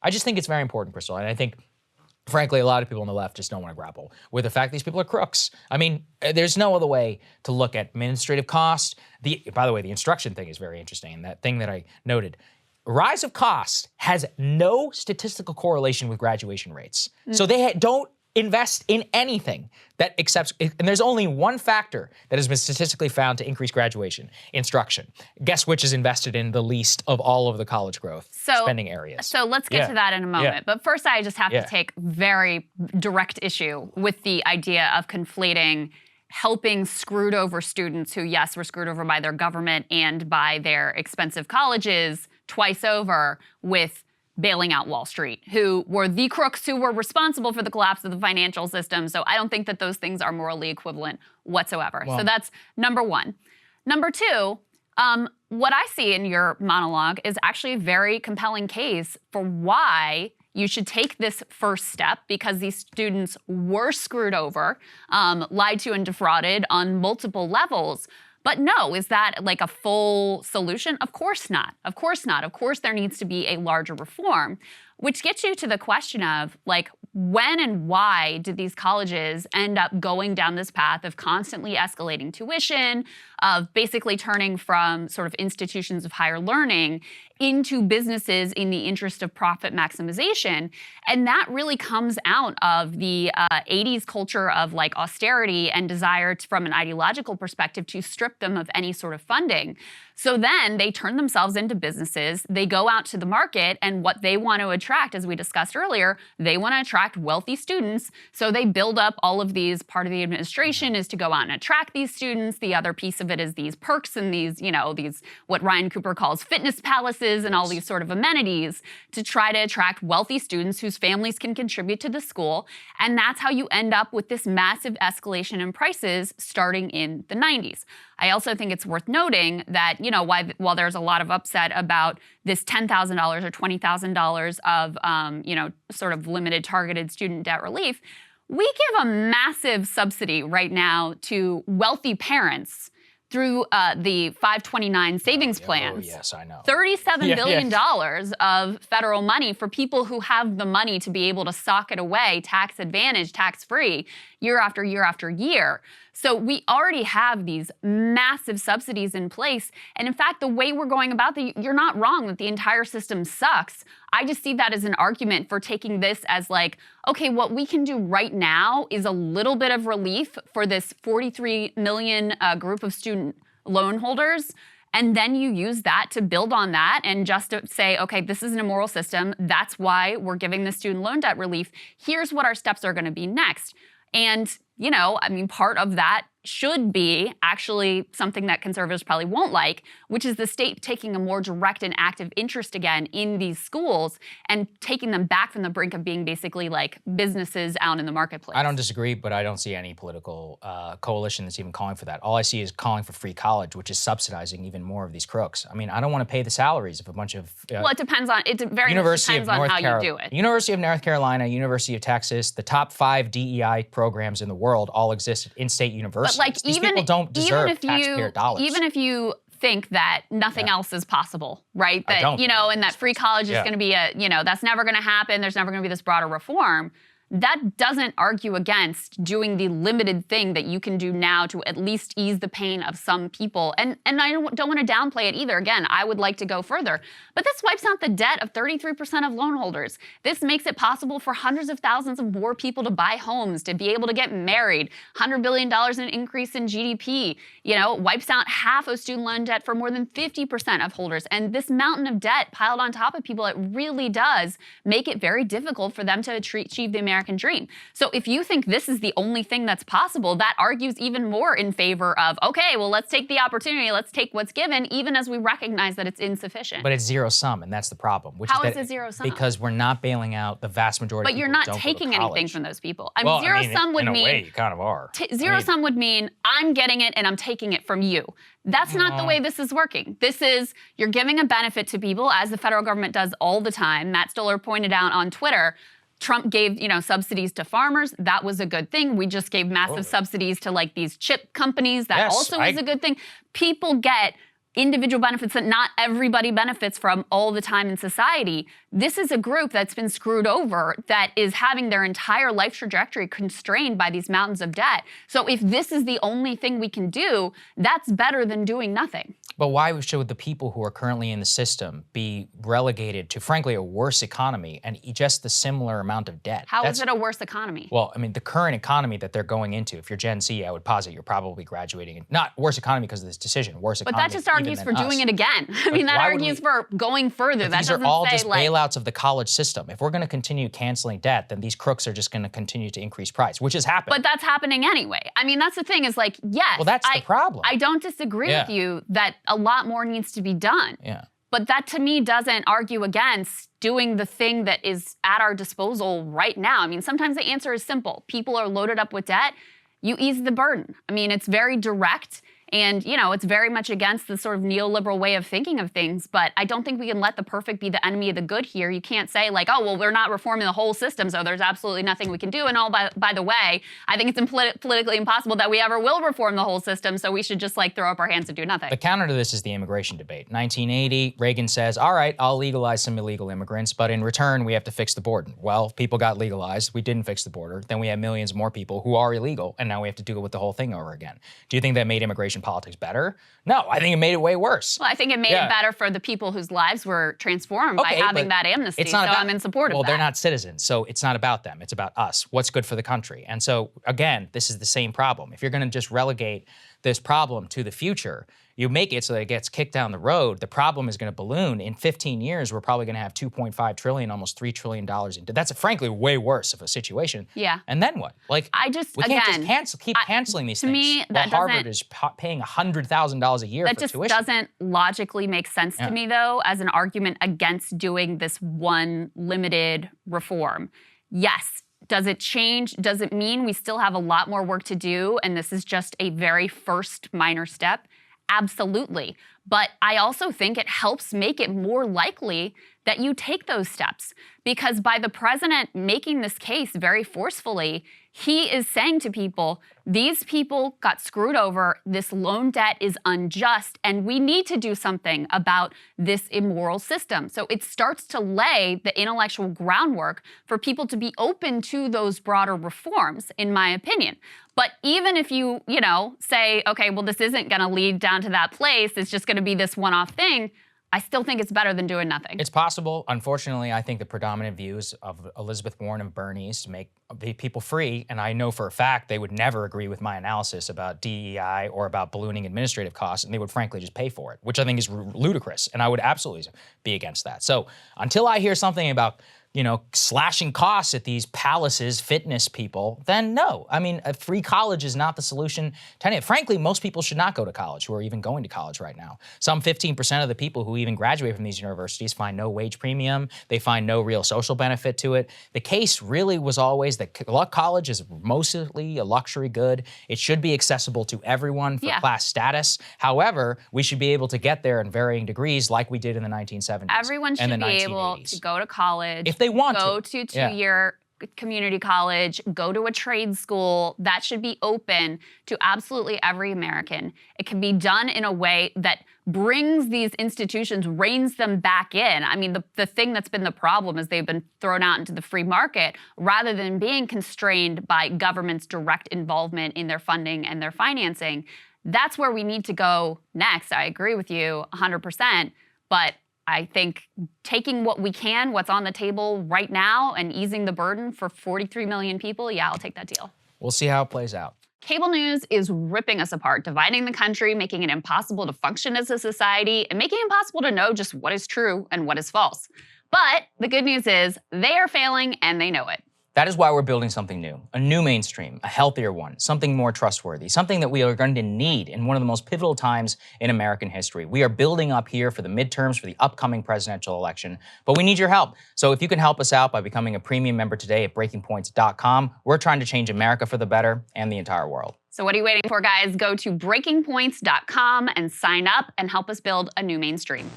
I just think it's very important, Krystal, and I think, frankly, a lot of people on the left just don't want to grapple with the fact these people are crooks. I mean, there's no other way to look at administrative cost. By the way, the instruction thing is very interesting, and that thing that I noted. Rise of cost has no statistical correlation with graduation rates. So they don't invest in anything that accepts, and there's only one factor that has been statistically found to increase graduation: instruction. Guess which is invested in the least of all of the college growth spending areas. So let's get to that in a moment. But first, I just have to take very direct issue with the idea of conflating helping screwed over students who, yes, were screwed over by their government and by their expensive colleges twice over with bailing out Wall Street, who were the crooks who were responsible for the collapse of the financial system. So I don't think that those things are morally equivalent whatsoever. Well, so that's number one. Number two, what I see in your monologue is actually a very compelling case for why you should take this first step, because these students were screwed over, lied to and defrauded on multiple levels. But no, is that like a full solution? Of course not. Of course not. Of course there needs to be a larger reform, which gets you to the question of, like, when and why did these colleges end up going down this path of constantly escalating tuition, of basically turning from sort of institutions of higher learning into businesses in the interest of profit maximization? And that really comes out of the 80s culture of like austerity and desire from an ideological perspective to strip them of any sort of funding. So then they turn themselves into businesses, they go out to the market, and what they want to attract, as we discussed earlier, they want to attract wealthy students. So they build up all of these, part of the administration is to go out and attract these students. The other piece of it is these perks and these, you know, these, what Ryan Cooper calls fitness palaces and all these sort of amenities to try to attract wealthy students whose families can contribute to the school. And that's how you end up with this massive escalation in prices starting in the 90s. I also think it's worth noting that, you know, while there's a lot of upset about this $10,000 or $20,000 of, you know, sort of limited targeted student debt relief, we give a massive subsidy right now to wealthy parents through the 529 savings plans. Oh, yes, I know. $37 billion of federal money for people who have the money to be able to sock it away, tax advantage, tax free, year after year after year. So we already have these massive subsidies in place. And in fact, the way we're going about you're not wrong that the entire system sucks. I just see that as an argument for taking this as like, okay, what we can do right now is a little bit of relief for this 43 million group of student loan holders. And then you use that to build on that and just to say, okay, this is an immoral system. That's why we're giving the student loan debt relief. Here's what our steps are going to be next. And, you know, I mean, part of that should be actually something that conservatives probably won't like, which is the state taking a more direct and active interest again in these schools and taking them back from the brink of being basically like businesses out in the marketplace. I don't disagree, but I don't see any political coalition that's even calling for that. All I see is calling for free college, which is subsidizing even more of these crooks. I mean, I don't want to pay the salaries of a bunch of well, it depends on, it very much depends on how you do it. University of North Carolina, University of Texas, the top 5 DEI programs in the world all exist at in-state universities. But like, these people don't deserve taxpayer dollars. Even if you think that nothing else is possible, right? That, you know, and that free college is going to be you know, that's never going to happen. There's never going to be this broader reform. That doesn't argue against doing the limited thing that you can do now to at least ease the pain of some people. And I don't want to downplay it either. Again, I would like to go further. But this wipes out the debt of 33% of loan holders. This makes it possible for hundreds of thousands of more people to buy homes, to be able to get married, $100 billion in an increase in GDP. You know, wipes out half of student loan debt for more than 50% of holders. And this mountain of debt piled on top of people, it really does make it very difficult for them to achieve the American dream. So if you think this is the only thing that's possible, that argues even more in favor of, okay, well, let's take the opportunity, let's take what's given, even as we recognize that it's insufficient. But it's zero sum, and that's the problem. How is it zero sum? Because we're not bailing out the vast majority of people. But you're not taking anything from those people. I mean, well, zero sum would mean, in a way, you kind of are. Zero sum would mean I'm getting it and I'm taking it from you. That's not the way this is working. This is, you're giving a benefit to people, as the federal government does all the time. Matt Stoller pointed out on Twitter, Trump gave, you know, subsidies to farmers. That was a good thing. We just gave massive subsidies to like these chip companies. That also is a good thing. People get individual benefits that not everybody benefits from all the time in society. This is a group that's been screwed over, that is having their entire life trajectory constrained by these mountains of debt. So if this is the only thing we can do, that's better than doing nothing. But why should the people who are currently in the system be relegated to, frankly, a worse economy and just the similar amount of debt? How is it a worse economy? Well, I mean, the current economy that they're going into, if you're Gen Z, I would posit you're probably graduating, not worse economy because of this decision, worse economy. But that just argues for doing it again. I mean, that argues for going further. That these are all just bailouts of the college system. If we're going to continue canceling debt, then these crooks are just going to continue to increase price, which is happening. But that's happening anyway. I mean, that's the thing is like, yes. Well, that's the problem. I don't disagree with you that a lot more needs to be done. Yeah. But that to me doesn't argue against doing the thing that is at our disposal right now. I mean, sometimes the answer is simple. People are loaded up with debt. You ease the burden. I mean, it's very direct. And, you know, it's very much against the sort of neoliberal way of thinking of things. But I don't think we can let the perfect be the enemy of the good here. You can't say like, oh, well, we're not reforming the whole system, so there's absolutely nothing we can do. And by the way, I think it's politically impossible that we ever will reform the whole system, so we should just like throw up our hands and do nothing. The counter to this is the immigration debate. 1980, Reagan says, all right, I'll legalize some illegal immigrants, but in return, we have to fix the border. Well, people got legalized. We didn't fix the border. Then we have millions more people who are illegal, and now we have to deal with the whole thing over again. Do you think that made immigration politics better? No, I think it made it way worse. Well, I think it made it better for the people whose lives were transformed by having that amnesty, so I'm in support of that. Well, they're not citizens, so it's not about them. It's about us. What's good for the country? And so, again, this is the same problem. If you're going to just relegate this problem to the future, you make it so that it gets kicked down the road, the problem is going to balloon. In 15 years, we're probably going to have $2.5 trillion, almost $3 trillion in debt. That's frankly way worse of a situation. Yeah. And then what? Like, we can't just keep canceling these things. To me, while Harvard is paying $100,000 a year for tuition. That just doesn't logically make sense to me, though, as an argument against doing this one limited reform. Yes. Does it change? Does it mean we still have a lot more work to do and this is just a very first minor step? Absolutely. But I also think it helps make it more likely that you take those steps. Because by the president making this case very forcefully, he is saying to people, these people got screwed over, this loan debt is unjust, and we need to do something about this immoral system. So it starts to lay the intellectual groundwork for people to be open to those broader reforms, in my opinion. But even if you, say, okay, well, this isn't going to lead down to that place, it's just going to be this one-off thing, I still think it's better than doing nothing. It's possible. Unfortunately, I think the predominant views of Elizabeth Warren and Bernie is to make the people free, and I know for a fact they would never agree with my analysis about DEI or about ballooning administrative costs, and they would frankly just pay for it, which I think is ludicrous, and I would absolutely be against that. So until I hear something about slashing costs at these palaces, fitness people, then no. I mean, a free college is not the solution to any. Frankly, most people should not go to college who are even going to college right now. Some 15% of the people who even graduate from these universities find no wage premium. They find no real social benefit to it. The case really was always that college is mostly a luxury good. It should be accessible to everyone for class status. However, we should be able to get there in varying degrees like we did in the 1970s. Everyone should be able to go to college. If they want go to two-year community college, go to a trade school. That should be open to absolutely every American. It can be done in a way that brings these institutions, reins them back in. I mean, the thing that's been the problem is they've been thrown out into the free market rather than being constrained by government's direct involvement in their funding and their financing. That's where we need to go next. I agree with you 100%, but I think taking what we can, what's on the table right now, and easing the burden for 43 million people, yeah, I'll take that deal. We'll see how it plays out. Cable news is ripping us apart, dividing the country, making it impossible to function as a society, and making it impossible to know just what is true and what is false. But the good news is they are failing and they know it. That is why we're building something new, a new mainstream, a healthier one, something more trustworthy, something that we are going to need in one of the most pivotal times in American history. We are building up here for the midterms, for the upcoming presidential election, but we need your help. So if you can help us out by becoming a premium member today at breakingpoints.com, we're trying to change America for the better and the entire world. So what are you waiting for, guys? Go to breakingpoints.com and sign up and help us build a new mainstream.